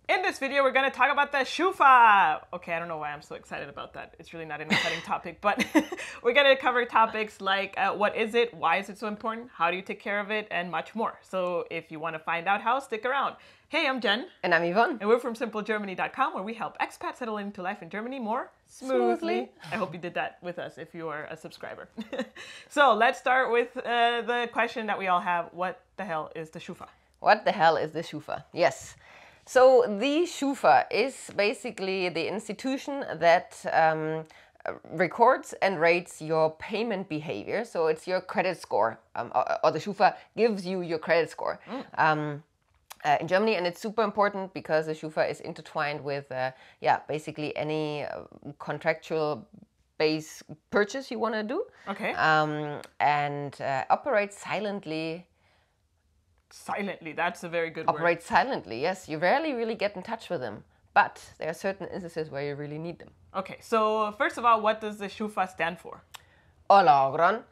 In this video, we're going to talk about the Schufa. Okay, I don't know why I'm so excited about that. It's really not an exciting topic, but we're going to cover topics like what is it, why is it so important, how do you take care of it, and much more. So if you want to find out how, stick around. Hey, I'm Jen. And I'm Yvonne. And we're from simplegermany.com, where we help expats settle into life in Germany more smoothly. I hope you did that with us if you are a subscriber. So let's start with the question that we all have. What the hell is the Schufa? What the hell is the Schufa? Yes. So the Schufa is basically the institution that records and rates your payment behavior. So it's your credit score, or the Schufa gives you your credit score. In Germany, and it's super important because the Schufa is intertwined with, basically any contractual base purchase you want to do. Okay. And operates silently. Silently, that's a very good word. Operate silently, yes. You rarely really get in touch with them, but there are certain instances where you really need them. Okay, so first of all, what does the Schufa stand for? Hola, Gron.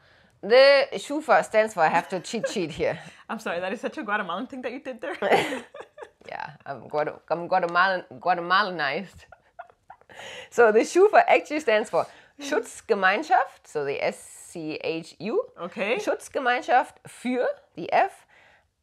The Schufa stands for, I have to cheat sheet here. I'm sorry, that is such a Guatemalan thing that you did there. Yeah, I'm Guatemalanized. So the Schufa actually stands for Schutzgemeinschaft, so the SCHU. Okay. Schutzgemeinschaft für, the F.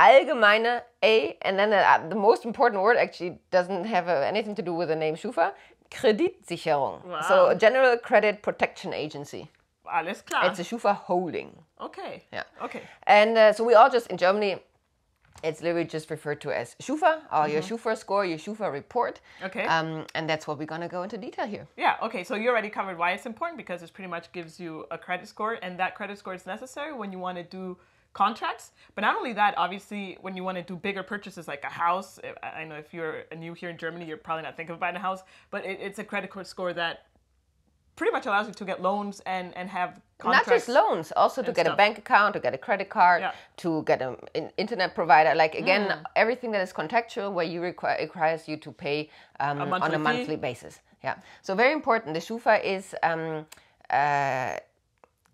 Allgemeine A, and then the most important word actually doesn't have anything to do with the name Schufa. Kreditsicherung. Wow. So General Credit Protection Agency. Alles klar. It's a Schufa holding. Okay. Yeah. Okay. And so we all just, in Germany, it's literally just referred to as Schufa, or your Schufa score, your Schufa report. Okay. And that's what we're going to go into detail here. Yeah, okay, so you already covered why it's important, because it pretty much gives you a credit score, and that credit score is necessary when you want to do contracts. But not only that, obviously, when you want to do bigger purchases like a house, I know if you're new here in Germany, you're probably not thinking of buying a house, but it's a credit score that pretty much allows you to get loans and have contracts. Not just loans, also to get a bank account, to get a credit card, to get an internet provider. Like, again, everything that is contractual where you requires you to pay on a monthly basis. Yeah. So very important. The Schufa is...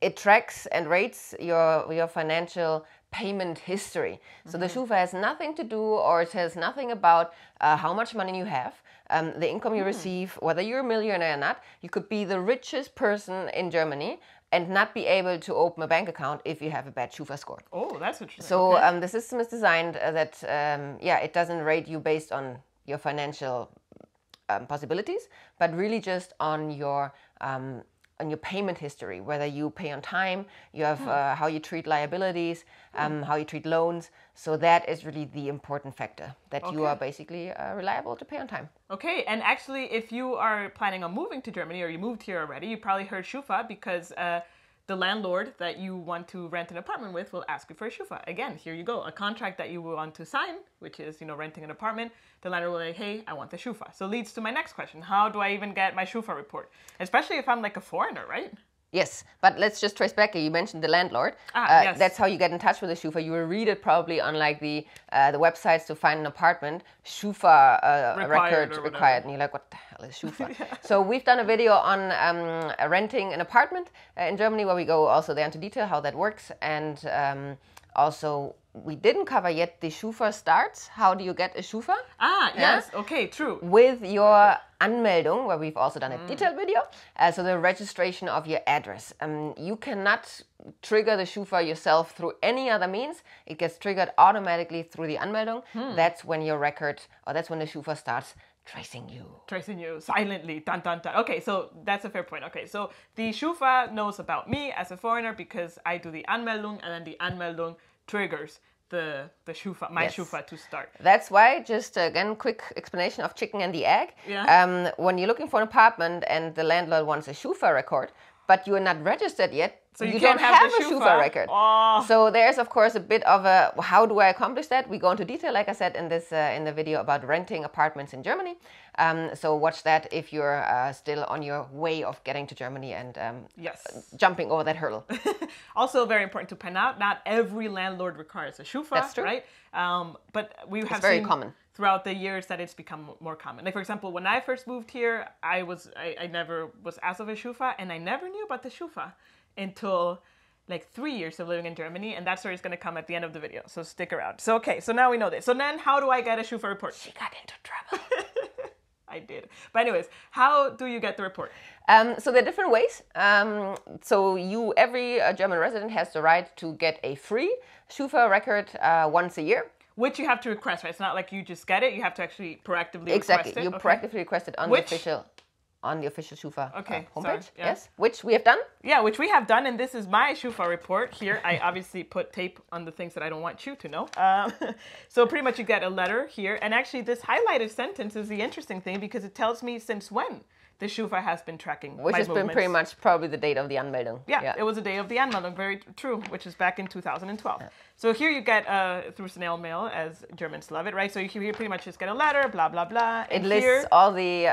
it tracks and rates your financial payment history. So the Schufa has nothing to do, or it says nothing about how much money you have, the income you receive, whether you're a millionaire or not. You could be the richest person in Germany and not be able to open a bank account if you have a bad Schufa score. Oh, that's interesting. So the system is designed that, it doesn't rate you based on your financial possibilities, but really just on your payment history, whether you pay on time, you have how you treat liabilities, how you treat loans. So that is really the important factor, that you are basically reliable to pay on time. Okay, and actually, if you are planning on moving to Germany, or you moved here already, you probably heard Schufa, because the landlord that you want to rent an apartment with will ask you for a Schufa. Again, here you go, a contract that you want to sign, which is, renting an apartment. The landlord will say, hey, I want the Schufa. So leads to my next question. How do I even get my Schufa report? Especially if I'm like a foreigner, right? Yes, but let's just trace back. You mentioned the landlord. Yes. That's how you get in touch with the Schufa. You will read it probably on like the websites to find an apartment. Schufa record required. And you're like, what the hell is Schufa? So we've done a video on renting an apartment in Germany, where we go also there into detail how that works. And also, we didn't cover yet the Schufa starts. How do you get a Schufa? Yes. Okay, true. With your Anmeldung, where we've also done a detailed video. So the registration of your address. You cannot trigger the Schufa yourself through any other means. It gets triggered automatically through the Anmeldung. That's when your record, or that's when the Schufa starts tracing you. Tracing you silently. Dun, dun, dun. Okay, so that's a fair point. Okay, so the Schufa knows about me as a foreigner because I do the Anmeldung, and then the Anmeldung triggers the Schufa, my Schufa to start. That's why, just again, quick explanation of chicken and the egg. Yeah. When you're looking for an apartment and the landlord wants a Schufa record, but you are not registered yet, so you don't have a Schufa record. Oh. So there's, of course, a bit of a, how do I accomplish that? We go into detail, like I said, in this in the video about renting apartments in Germany. So watch that if you're still on your way of getting to Germany and jumping over that hurdle. Also very important to point out, not every landlord requires a Schufa. That's true. Right? But we have very seen common throughout the years that it's become more common. Like, for example, when I first moved here, I never was asked of a Schufa, and I never knew about the Schufa until like 3 years of living in Germany, and that story is going to come at the end of the video, so stick around. So okay, so now we know this. So then how do I get a Schufa report? She got into trouble. did. But anyways, how do you get the report? So there are different ways. So every German resident has the right to get a free Schufa record once a year. Which you have to request, right? It's not like you just get it. You have to actually proactively exactly. request it. You proactively request it on the official Schufa homepage. Sorry, yeah. Yes, which we have done. Yeah, which we have done, and this is my Schufa report. Here, I obviously put tape on the things that I don't want you to know. So pretty much you get a letter here, and actually this highlighted sentence is the interesting thing because it tells me since when the Schufa has been tracking which has been pretty much probably the date of the Anmeldung. Yeah, it was the day of the Anmeldung, very true, which is back in 2012. Yeah. So here you get through snail mail, as Germans love it, right? So you pretty much just get a letter, blah, blah, blah. It lists all the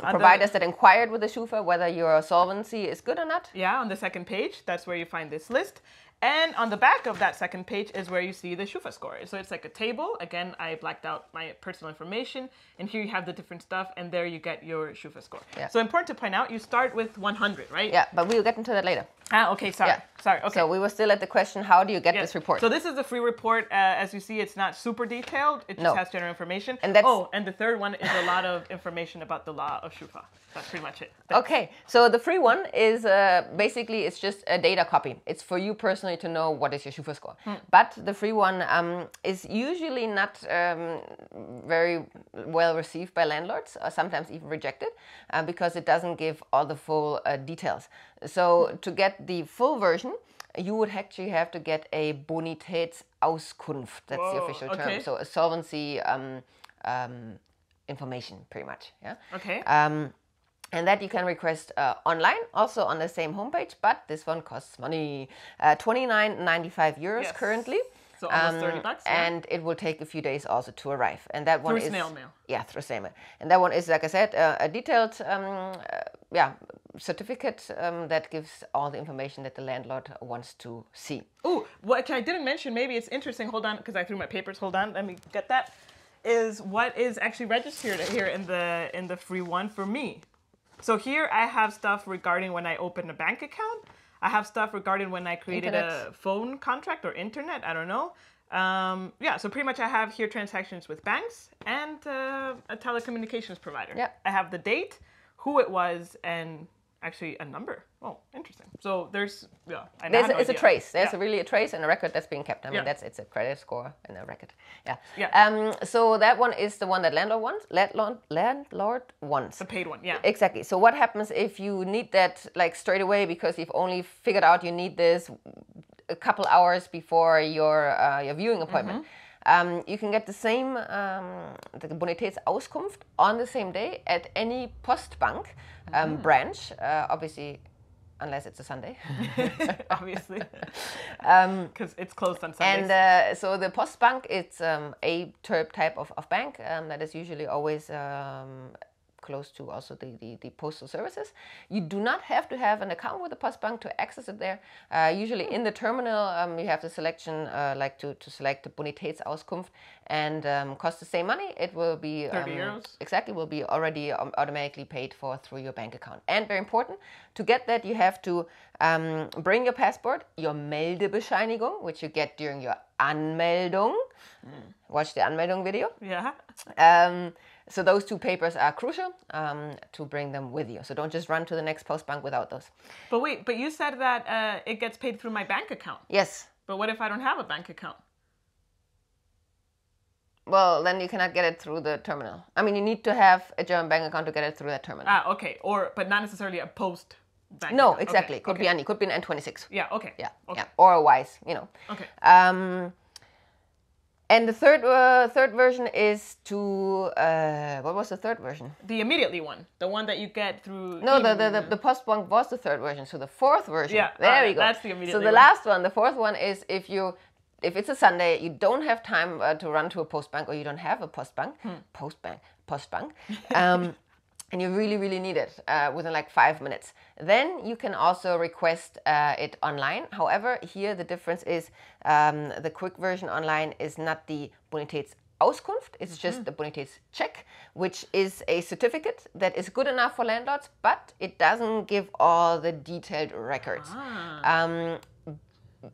providers that inquired with the Schufa, whether your solvency is good or not. Yeah, on the second page, that's where you find this list. And on the back of that second page is where you see the Schufa score. So it's like a table. Again, I blacked out my personal information. And here you have the different stuff. And there you get your Schufa score. Yeah. So important to point out, you start with 100, right? Yeah, but we'll get into that later. Okay, sorry. Yeah. Sorry, okay. So we were still at the question, how do you get this report? So this is the free report. As you see, it's not super detailed. It just has general information. And and the third one is a lot of information about the law of Schufa. That's pretty much it. Thanks. Okay, so the free one is basically, it's just a data copy. It's for you personally to know what is your Schufa score. But the free one is usually not very well received by landlords, or sometimes even rejected, because it doesn't give all the full details. So to get the full version, you would actually have to get a Bonitätsauskunft. That's the official term. So a solvency information, pretty much. Yeah. Okay. And that you can request online, also on the same homepage, but this one costs money, 29.95 euros currently. So almost $30. Yeah. And it will take a few days also to arrive. And that one through snail mail. Yeah, through snail mail. And that one is, like I said, a detailed certificate that gives all the information that the landlord wants to see. Oh, what I didn't mention, maybe it's interesting, hold on, because I threw my papers, hold on, let me get that, is what is actually registered here in the free one for me. So here I have stuff regarding when I opened a bank account. I have stuff regarding when I created a phone contract or internet, I don't know. So pretty much I have here transactions with banks and a telecommunications provider. Yeah. I have the date, who it was, and actually a number. Oh, interesting. So there's it's a trace. There's really a trace and a record that's being kept. I mean, it's a credit score and a record. Yeah. Yeah. So that one is the one that landlord wants. The paid one. Yeah. Exactly. So what happens if you need that like straight away because you've only figured out you need this a couple hours before your viewing appointment? You can get the same the Bonitätsauskunft on the same day at any Postbank branch, obviously, unless it's a Sunday. Obviously, because it's closed on Sundays. And so the Postbank, it's a type of bank that is usually always close to also the postal services. You do not have to have an account with the Postbank to access it there. Usually in the terminal, you have the selection to select the Bonitätsauskunft and cost the same money. It will be 30 euros. Exactly, will be already automatically paid for through your bank account. And very important, to get that you have to bring your passport, your Meldebescheinigung, which you get during your Anmeldung. Watch the Anmeldung video. Yeah. So those two papers are crucial to bring them with you. So don't just run to the next Postbank without those. But wait, but you said that it gets paid through my bank account. Yes. But what if I don't have a bank account? Well, then you cannot get it through the terminal. I mean, you need to have a German bank account to get it through that terminal. Ah, okay. But not necessarily a bank No, account. exactly. Okay. Could be any. Could be an N26. Yeah, okay. Yeah, okay. Yeah. Or a WISE, you know. Okay. And the third version is to what was the third version? The immediately one, the one that you get through. No, the Postbank was the third version. So the fourth version. Yeah, there we go. That's the immediately. So the last one, the fourth one, is if it's a Sunday, you don't have time to run to a Postbank, or you don't have a Postbank, and you really, really need it within like 5 minutes. Then you can also request it online. However, here the difference is the quick version online is not the Bonitätsauskunft, it's just the Bonitätscheck, which is a certificate that is good enough for landlords, but it doesn't give all the detailed records.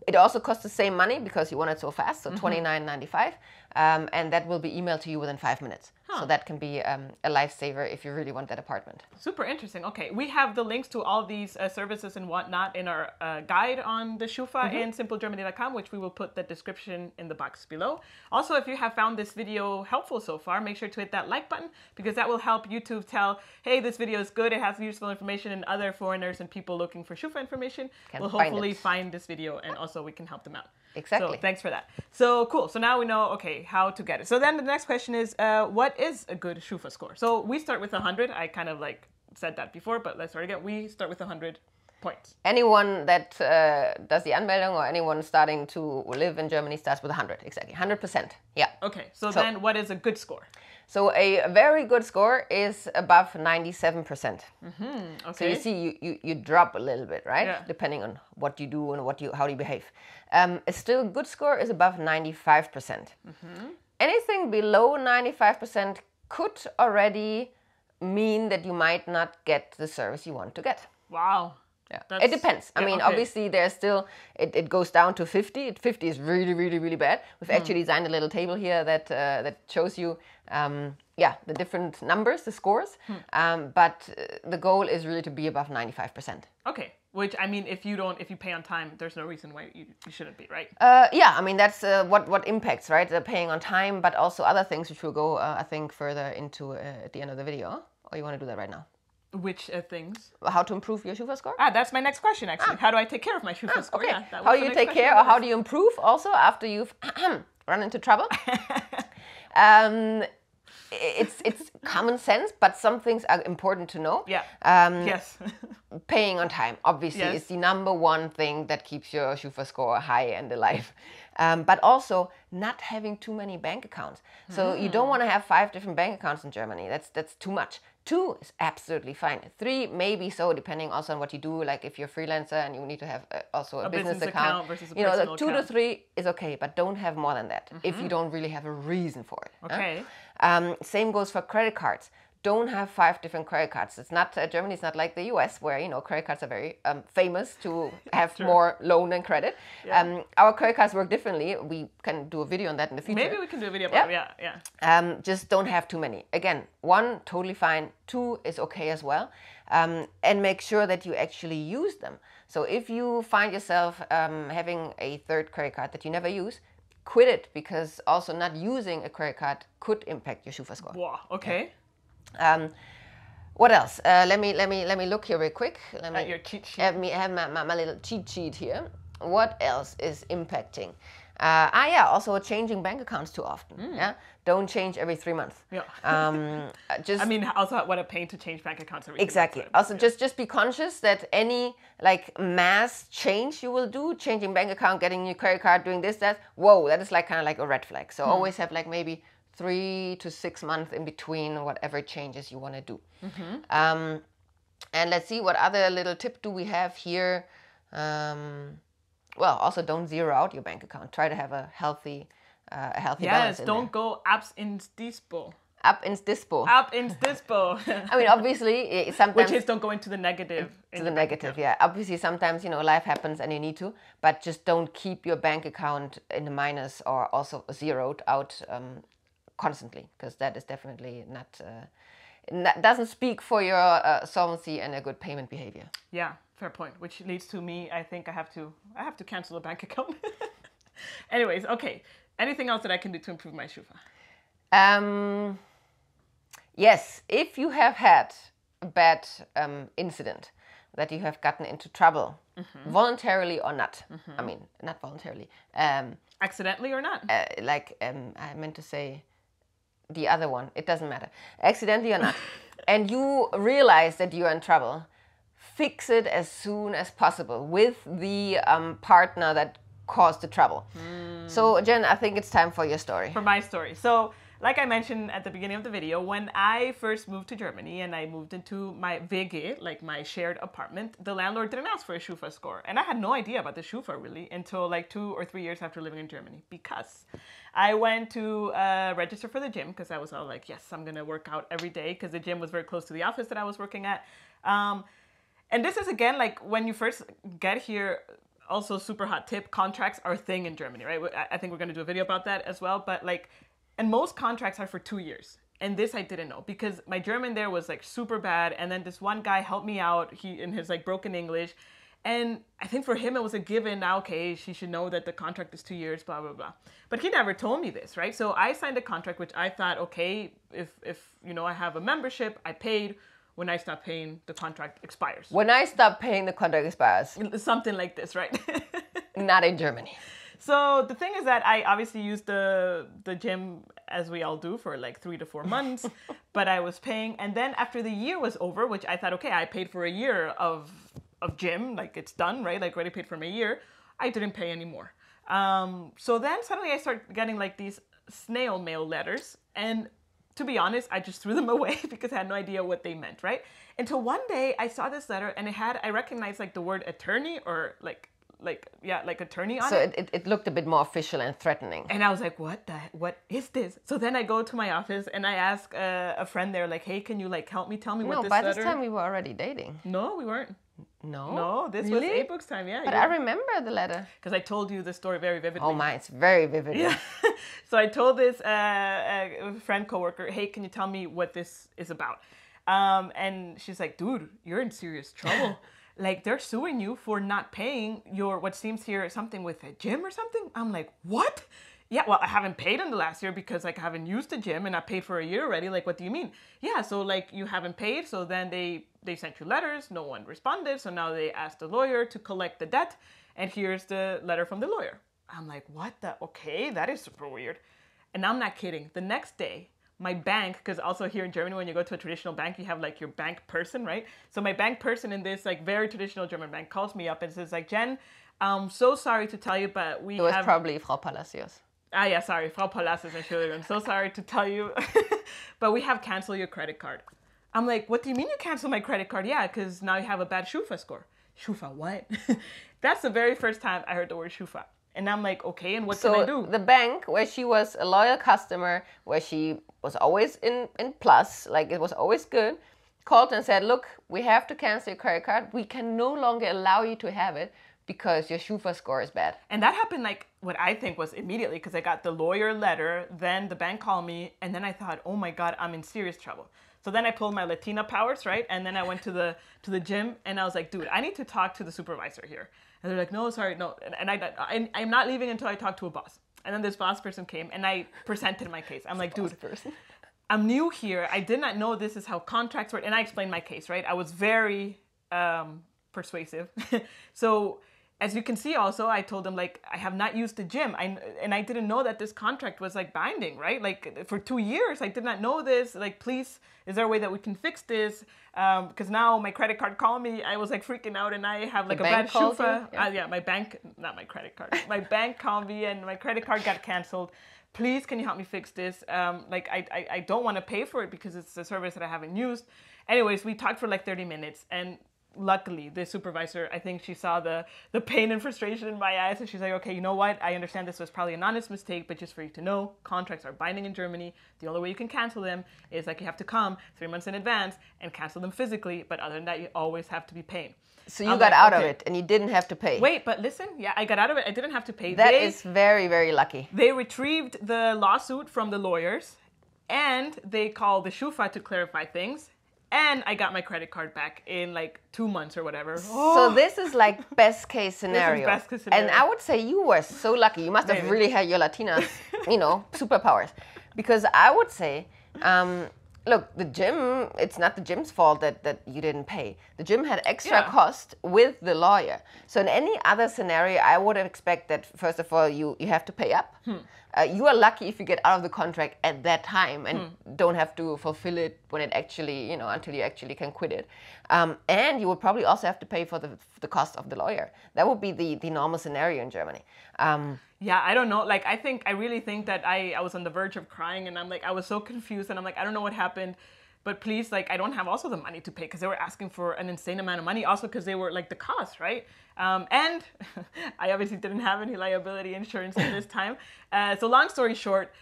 It also costs the same money because you want it so fast, so 29.95. and that will be emailed to you within 5 minutes. So that can be a lifesaver if you really want that apartment. Super interesting. Okay, we have the links to all these services and whatnot in our guide on the Schufa and simplegermany.com, which we will put the description in the box below. Also, if you have found this video helpful so far, make sure to hit that like button, because that will help YouTube tell, hey, this video is good, it has useful information, and other foreigners and people looking for Schufa information will hopefully find this video, and also we can help them out. Exactly. So thanks for that. So cool. So now we know, okay, how to get it. So then the next question is, what is a good Schufa score? So we start with 100. I kind of like said that before, but let's start again. We start with 100 points. Anyone that does the Anmeldung or anyone starting to live in Germany starts with 100. Exactly. 100%. Yeah. Okay. So then what is a good score? So a very good score is above 97%. Okay. So you see, you drop a little bit, right? Yeah. Depending on what you do and how do you behave. A still good score is above 95%. Anything below 95% could already mean that you might not get the service you want to get. Wow. Yeah. It depends. I mean, obviously, there's still, it goes down to 50. 50 is really, really, really bad. We've actually designed a little table here that shows you, the different numbers, the scores. But the goal is really to be above 95%. Okay. Which, I mean, if you pay on time, there's no reason why you shouldn't be, right? Yeah, I mean, that's what impacts, right? The paying on time, but also other things which we'll go, I think, further into at the end of the video. Or you want to do that right now? Which things? How to improve your Schufa score? That's my next question, actually. How do I take care of my Schufa score? Okay. Yeah, how do you take care, or how do you improve also after you've run into trouble? It's common sense, but some things are important to know. Yeah. Yes. Paying on time, obviously, is the number one thing that keeps your Schufa score high and alive. But also not having too many bank accounts. So you don't want to have 5 different bank accounts in Germany. That's too much. 2 is absolutely fine. 3 maybe so, depending also on what you do. Like if you're a freelancer and you need to have also a business account versus a personal account. 2 to 3 is okay, but don't have more than that if you don't really have a reason for it. Okay. Same goes for credit cards. Don't have 5 different credit cards. It's not Germany is not like the US, where credit cards are very famous to have more loan and credit. Yeah. Our credit cards work differently. We can do a video on that in the future. Maybe we can do a video about it. Yeah. Just don't have too many. Again, 1 totally fine. 2 is okay as well, and make sure that you actually use them. So if you find yourself having a 3rd credit card that you never use, quit it, because also not using a credit card could impact your Schufa score. Wow. Okay. Yeah. What else? Let me look here real quick. At your cheat sheet. Have my little cheat sheet here. What else is impacting? Also changing bank accounts too often. Yeah, don't change every 3 months. Yeah. I mean, also what a pain to change bank accounts every 3 months. Exactly. Also, just be conscious that any mass change you will do, changing bank account, getting a new credit card, doing this, that. Whoa, that is kind of like a red flag. So always have maybe 3 to 6 months in between whatever changes you want to do. And let's see, what other little tip do we have here? Also don't zero out your bank account. Try to have a healthy balance. Yes, don't go abs in dispo. Up in dispo. I mean, obviously, sometimes... Which is don't go into the negative. To the negative, yeah. Obviously, sometimes, life happens and you need to, but just don't keep your bank account in the minus or also zeroed out constantly, because that is definitely not... doesn't speak for your solvency and a good payment behavior. Yeah, fair point. Which leads to me, I think I have to cancel a bank account. Anyways, okay. Anything else that I can do to improve my Schufa? Yes, if you have had a bad incident, that you have gotten into trouble, voluntarily or not. I mean, not voluntarily. Accidentally or not? I meant to say the other one. It doesn't matter. Accidentally or not. And you realize that you're in trouble, fix it as soon as possible with the partner that caused the trouble. So, Jen, I think it's time for your story. For my story. So, like I mentioned at the beginning of the video, when I first moved to Germany and I moved into my WG, like my shared apartment, the landlord didn't ask for a Schufa score. And I had no idea about the Schufa really until 2 or 3 years after living in Germany, because I went to register for the gym, because I was all like, yes, I'm going to work out every day, because the gym was very close to the office that I was working at. And this is, again, when you first get here, also super hot tip, contracts are a thing in Germany, right? I think we're going to do a video about that as well. But And most contracts are for 2 years. And this I didn't know because my German there was like super bad. And then this one guy helped me out in his like broken English. And I think for him it was a given. Now, okay, she should know that the contract is 2 years, blah, blah, blah. But he never told me this, right? So I signed a contract, which I thought, okay, if I have a membership, I paid. When I stop paying, the contract expires. When I stop paying, the contract expires. Something like this, right? Not in Germany. So the thing is that I obviously used the gym, as we all do, for like 3 to 4 months, but I was paying. And then after the year was over, which I thought, okay, I paid for a year of gym, like it's done, right? Like already paid for my year. I didn't pay anymore. So then suddenly I start getting like these snail mail letters. And to be honest, I just threw them away because I had no idea what they meant, right? Until one day I saw this letter and I recognized like the word attorney or like attorney on it. So it looked a bit more official and threatening. And I was like, what is this? So then I go to my office and I ask a friend there, like, hey, can you like help me? Tell me what this letter... No, by this time we were already dating. No, we weren't. No, this really? was A-Book's time, yeah. But I remember the letter. Because I told you the story very vividly. Oh my, it's very vivid. Yeah. So I told this friend coworker, hey, can you tell me what this is about? And she's like, dude, you're in serious trouble. Like they're suing you for not paying your, what seems here, something with a gym or something. I'm like, what? Yeah, well, I haven't paid in the last year because like I haven't used the gym and I paid for a year already. Like, what do you mean? Yeah, so like you haven't paid. So then they sent you letters. No one responded. So now they asked the lawyer to collect the debt. And here's the letter from the lawyer. I'm like, what the? Okay, that is super weird. And I'm not kidding. The next day, my bank, because also here in Germany, when you go to a traditional bank, you have like your bank person, right? So my bank person in this like very traditional German bank calls me up and says like, Jen, I'm so sorry to tell you, but we have... It was probably Frau Palacios. Ah, yeah, sorry. Frau Palacios, Entschuldigung. I'm so sorry to tell you, but we have canceled your credit card. I'm like, what do you mean you canceled my credit card? Yeah, because now you have a bad Schufa score. Schufa, what? That's the very first time I heard the word Schufa. And I'm like, okay, and what can I do? So the bank where she was a loyal customer, where she was always in plus, like it was always good, called and said, look, we have to cancel your credit card. We can no longer allow you to have it because your Schufa score is bad. And that happened like what I think was immediately because I got the lawyer letter, then the bank called me, and then I thought, oh my God, I'm in serious trouble. So then I pulled my Latina powers, right? And then I went to the gym and I was like, dude, I need to talk to the supervisor here. And they're like, no, sorry, no. And I'm not leaving until I talk to a boss. And then this boss person came and I presented my case. I'm like, dude, I'm new here. I did not know this is how contracts work. And I explained my case, right? I was very persuasive. So as you can see also, I told them like, I have not used the gym. And I didn't know that this contract was like binding, right? Like for 2 years, I did not know this. Like, please, is there a way that we can fix this? Because now my credit card called me. I was like freaking out and I have like a bad Schufa. Yeah, my bank, not my credit card. My bank called me and my credit card got canceled. Please, can you help me fix this? Like, I don't want to pay for it because it's a service that I haven't used. Anyways, we talked for like 30 minutes and luckily the supervisor, I think she saw the pain and frustration in my eyes and she's like, okay, you know what? I understand this was probably an honest mistake, but just for you to know, contracts are binding in Germany. The only way you can cancel them is like you have to come 3 months in advance and cancel them physically. But other than that, you always have to be paying. So you got out of it and you didn't have to pay. Wait, but listen, yeah, I got out of it. I didn't have to pay. That is very, very lucky. They retrieved the lawsuit from the lawyers and they called the Schufa to clarify things. And I got my credit card back in like 2 months or whatever. So this is like best case scenario. This is best case scenario. And I would say you were so lucky. You must have really had your Latinas, superpowers. Because I would say, look, the gym, it's not the gym's fault that you didn't pay. The gym had extra cost with the lawyer. So in any other scenario, I would expect that, first of all, you have to pay up. You are lucky if you get out of the contract at that time and don't have to fulfill it when it actually, until you actually can quit it. And you would probably also have to pay for the cost of the lawyer. That would be the normal scenario in Germany. Yeah, I don't know. Like, I really think that I was on the verge of crying and I'm like, I was so confused and I'm like, I don't know what happened. But please, like, I don't have also the money to pay because they were asking for an insane amount of money. Also because they were like the cost, right? And I obviously didn't have any liability insurance at this time. So long story short,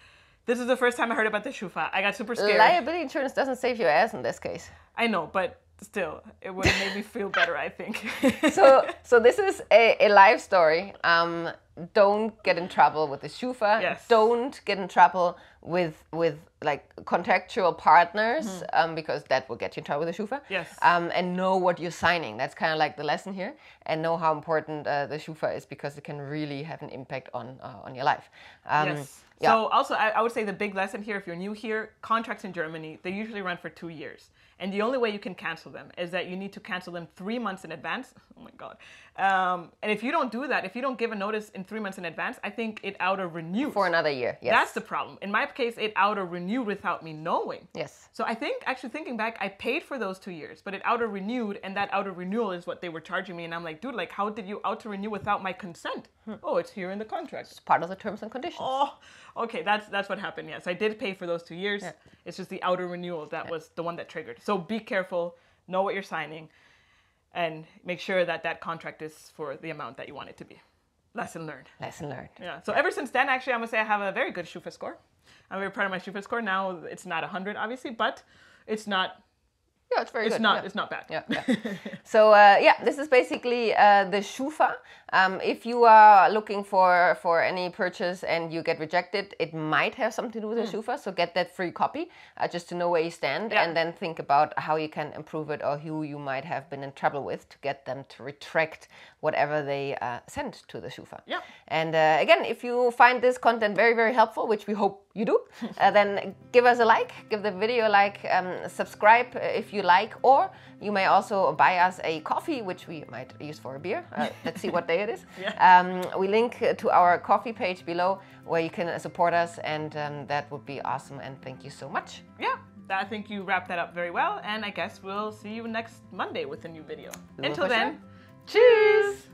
this is the first time I heard about the Schufa. I got super scared. Liability insurance doesn't save your ass in this case. I know, but still, it would have made me feel better, I think. So this is a life story. don't get in trouble with the Schufa. Yes. Don't get in trouble with like contractual partners, because that will get you in trouble with the Schufa. Yes. And know what you're signing. That's kind of like the lesson here, and know how important the Schufa is, because it can really have an impact on your life. Yes. Yeah. So also, I would say the big lesson here, if you're new here, contracts in Germany, they usually run for 2 years. And the only way you can cancel them is that you need to cancel them 3 months in advance. Oh my God. And if you don't do that, if you don't give a notice in 3 months in advance, I think it auto-renews. For another year, yes. That's the problem. In my case, it auto-renewed without me knowing. Yes. So I think, actually thinking back, I paid for those 2 years, but it auto-renewed, and that auto-renewal is what they were charging me. And I'm like, dude, like, how did you auto-renew without my consent? Oh, it's here in the contract. It's part of the terms and conditions. Oh, okay, that's what happened. Yes, I did pay for those 2 years. Yeah. It's just the outer renewal that was the one that triggered. So be careful, know what you're signing, and make sure that that contract is for the amount that you want it to be. Lesson learned. Lesson learned. Yeah. So ever since then, actually, I'm gonna say I have a very good Schufa score. I'm very proud of my Schufa score. Now it's not 100, obviously, but it's not. Yeah, it's very good. It's not bad. Yeah. So this is basically the Schufa. If you are looking for any purchase and you get rejected, it might have something to do with the Schufa. So get that free copy just to know where you stand, and then think about how you can improve it, or who you might have been in trouble with, to get them to retract whatever they sent to the Schufa. Yeah. And again, if you find this content very, very helpful, which we hope you do, then give us a like, give the video a like, subscribe if you like, or you may also buy us a coffee, which we might use for a beer. Let's see what day it is. Yeah. We link to our coffee page below, where you can support us, and that would be awesome, and thank you so much. Yeah, I think you wrapped that up very well, and I guess we'll see you next Monday with a new video. Until then, cheers!